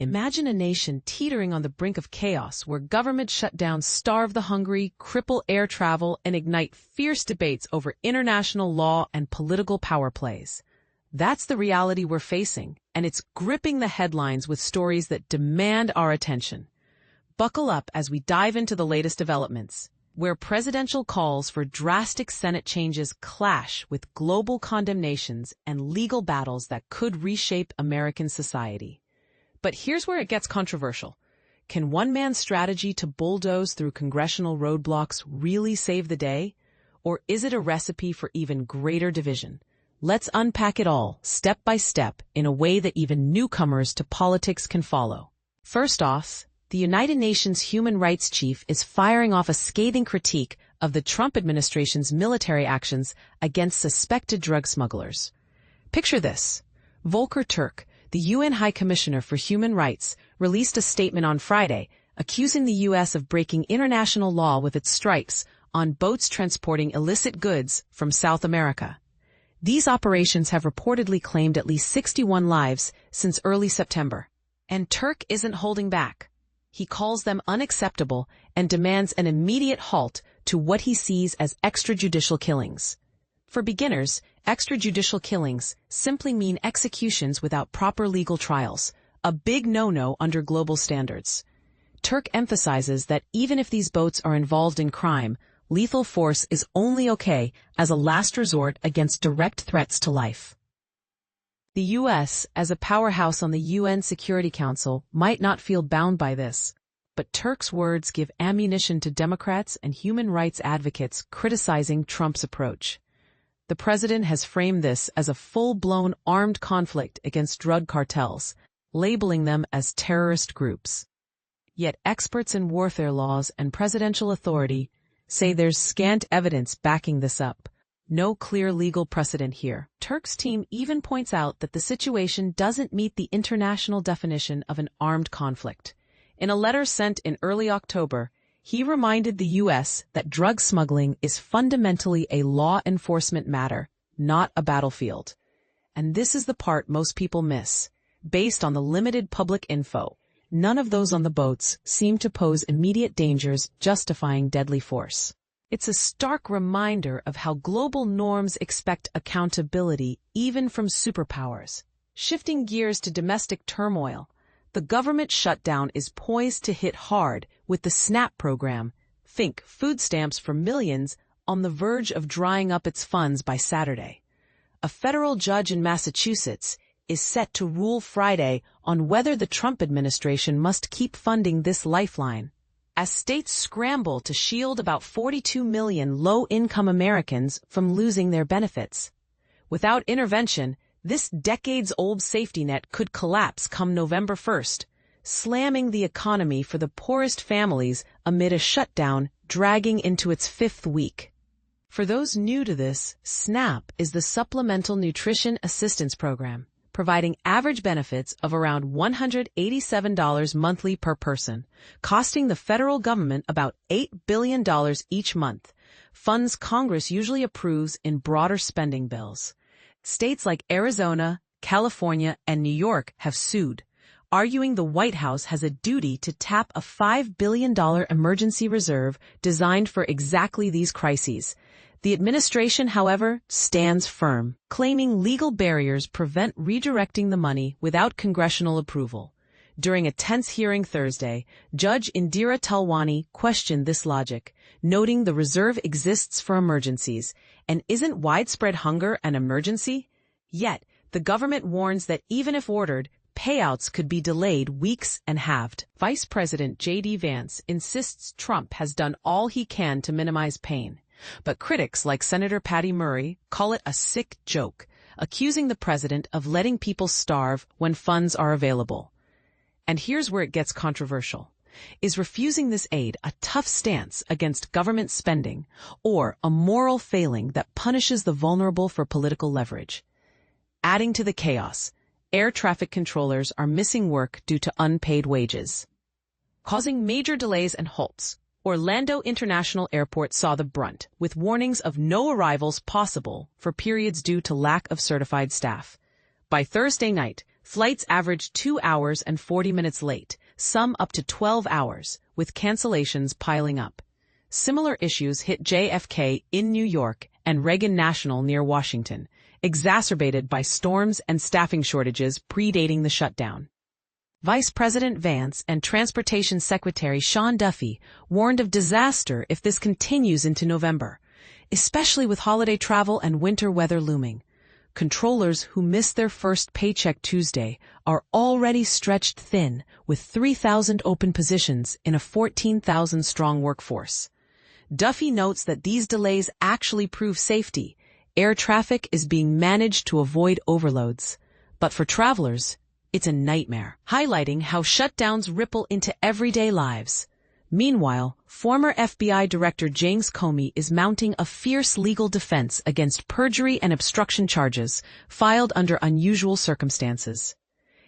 Imagine a nation teetering on the brink of chaos where government shutdowns starve the hungry, cripple air travel, and ignite fierce debates over international law and political power plays. That's the reality we're facing, and it's gripping the headlines with stories that demand our attention. Buckle up as we dive into the latest developments, where presidential calls for drastic Senate changes clash with global condemnations and legal battles that could reshape American society. But here's where it gets controversial. Can one man's strategy to bulldoze through congressional roadblocks really save the day? Or is it a recipe for even greater division? Let's unpack it all, step by step, in a way that even newcomers to politics can follow. First off, the United Nations Human Rights Chief is firing off a scathing critique of the Trump administration's military actions against suspected drug smugglers. Picture this. Volker Turk, the UN High Commissioner for Human Rights, released a statement on Friday accusing the U.S. of breaking international law with its strikes on boats transporting illicit goods from South America. These operations have reportedly claimed at least 61 lives since early September. And Turk isn't holding back. He calls them unacceptable and demands an immediate halt to what he sees as extrajudicial killings. For beginners, extrajudicial killings simply mean executions without proper legal trials, a big no-no under global standards. Turk emphasizes that even if these boats are involved in crime, lethal force is only okay as a last resort against direct threats to life. The U.S., as a powerhouse on the UN Security Council, might not feel bound by this, but Turk's words give ammunition to Democrats and human rights advocates criticizing Trump's approach. The president has framed this as a full-blown armed conflict against drug cartels, labeling them as terrorist groups. Yet experts in warfare laws and presidential authority say there's scant evidence backing this up. No clear legal precedent here. Turk's team even points out that the situation doesn't meet the international definition of an armed conflict. In a letter sent in early October, he reminded the U.S. that drug smuggling is fundamentally a law enforcement matter, not a battlefield. And this is the part most people miss. Based on the limited public info, none of those on the boats seem to pose immediate dangers justifying deadly force. It's a stark reminder of how global norms expect accountability even from superpowers. Shifting gears to domestic turmoil, the government shutdown is poised to hit hard with the SNAP program, think food stamps for millions, on the verge of drying up its funds by Saturday. A federal judge in Massachusetts is set to rule Friday on whether the Trump administration must keep funding this lifeline, as states scramble to shield about 42 million low-income Americans from losing their benefits. Without intervention, this decades-old safety net could collapse come November 1st, slamming the economy for the poorest families amid a shutdown dragging into its fifth week. For those new to this, SNAP is the Supplemental Nutrition Assistance Program, providing average benefits of around $187 monthly per person, costing the federal government about $8 billion each month, funds Congress usually approves in broader spending bills. States like Arizona, California, and New York have sued, arguing the White House has a duty to tap a $5 billion emergency reserve designed for exactly these crises. The administration, however, stands firm, claiming legal barriers prevent redirecting the money without congressional approval. During a tense hearing Thursday, Judge Indira Talwani questioned this logic, noting the reserve exists for emergencies, and isn't widespread hunger an emergency? Yet, the government warns that even if ordered, payouts could be delayed weeks and halved. Vice President J.D. Vance insists Trump has done all he can to minimize pain. But critics like Senator Patty Murray call it a sick joke, accusing the president of letting people starve when funds are available. And here's where it gets controversial. Is refusing this aid a tough stance against government spending, or a moral failing that punishes the vulnerable for political leverage? Adding to the chaos, air traffic controllers are missing work due to unpaid wages, causing major delays and halts. Orlando International Airport saw the brunt, with warnings of no arrivals possible for periods due to lack of certified staff. By Thursday night, Flights averaged 2 hours and 40 minutes late, some up to 12 hours, with cancellations piling up. Similar issues hit JFK in New York and Reagan National near Washington, exacerbated by storms and staffing shortages predating the shutdown. Vice President Vance and Transportation Secretary Sean Duffy warned of disaster if this continues into November, especially with holiday travel and winter weather looming. Controllers who missed their first paycheck Tuesday are already stretched thin with 3,000 open positions in a 14,000-strong workforce. Duffy notes that these delays actually prove safety. Air traffic is being managed to avoid overloads. But for travelers, it's a nightmare, highlighting how shutdowns ripple into everyday lives. Meanwhile, former FBI Director James Comey is mounting a fierce legal defense against perjury and obstruction charges filed under unusual circumstances.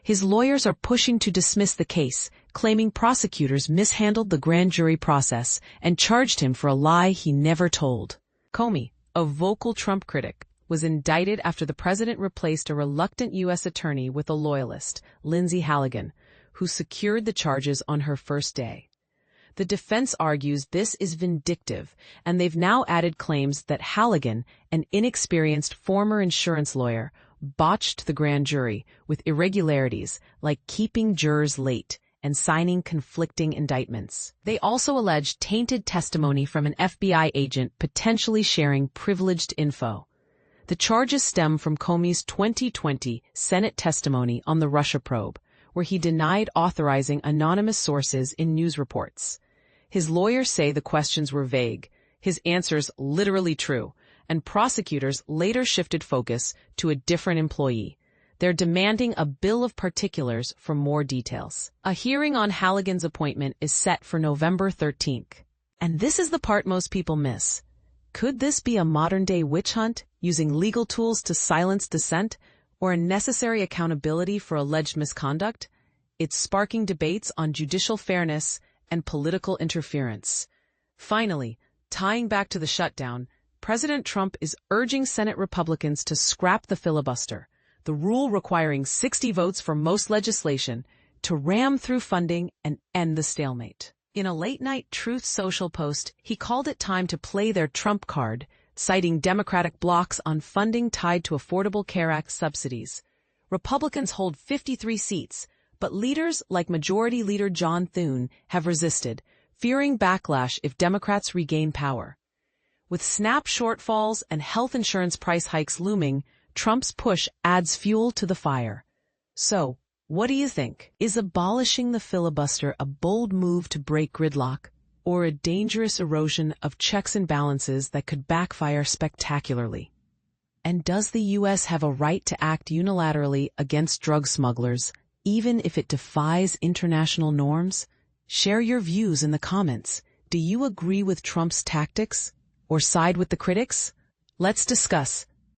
His lawyers are pushing to dismiss the case, claiming prosecutors mishandled the grand jury process and charged him for a lie he never told. Comey, a vocal Trump critic, was indicted after the president replaced a reluctant U.S. attorney with a loyalist, Lindsay Halligan, who secured the charges on her first day. The defense argues this is vindictive, and they've now added claims that Halligan, an inexperienced former insurance lawyer, botched the grand jury with irregularities like keeping jurors late and signing conflicting indictments. They also allege tainted testimony from an FBI agent potentially sharing privileged info. The charges stem from Comey's 2020 Senate testimony on the Russia probe, where he denied authorizing anonymous sources in news reports. His lawyers say the questions were vague, his answers literally true, and prosecutors later shifted focus to a different employee. They're demanding a bill of particulars for more details. A hearing on Halligan's appointment is set for November 13th. And this is the part most people miss. Could this be a modern-day witch hunt, using legal tools to silence dissent, or a necessary accountability for alleged misconduct? It's sparking debates on judicial fairness and political interference. Finally, tying back to the shutdown, President Trump is urging Senate Republicans to scrap the filibuster, the rule requiring 60 votes for most legislation, to ram through funding and end the stalemate. In a late-night Truth Social post, he called it time to play their Trump card, citing Democratic blocs on funding tied to Affordable Care Act subsidies. Republicans hold 53 seats, but leaders like Majority Leader John Thune have resisted, fearing backlash if Democrats regain power. With SNAP shortfalls and health insurance price hikes looming, Trump's push adds fuel to the fire. So, what do you think? Is abolishing the filibuster a bold move to break gridlock, or a dangerous erosion of checks and balances that could backfire spectacularly? And does the U.S. have a right to act unilaterally against drug smugglers, even if it defies international norms? Share your views in the comments. Do you agree with Trump's tactics, or side with the critics? Let's discuss.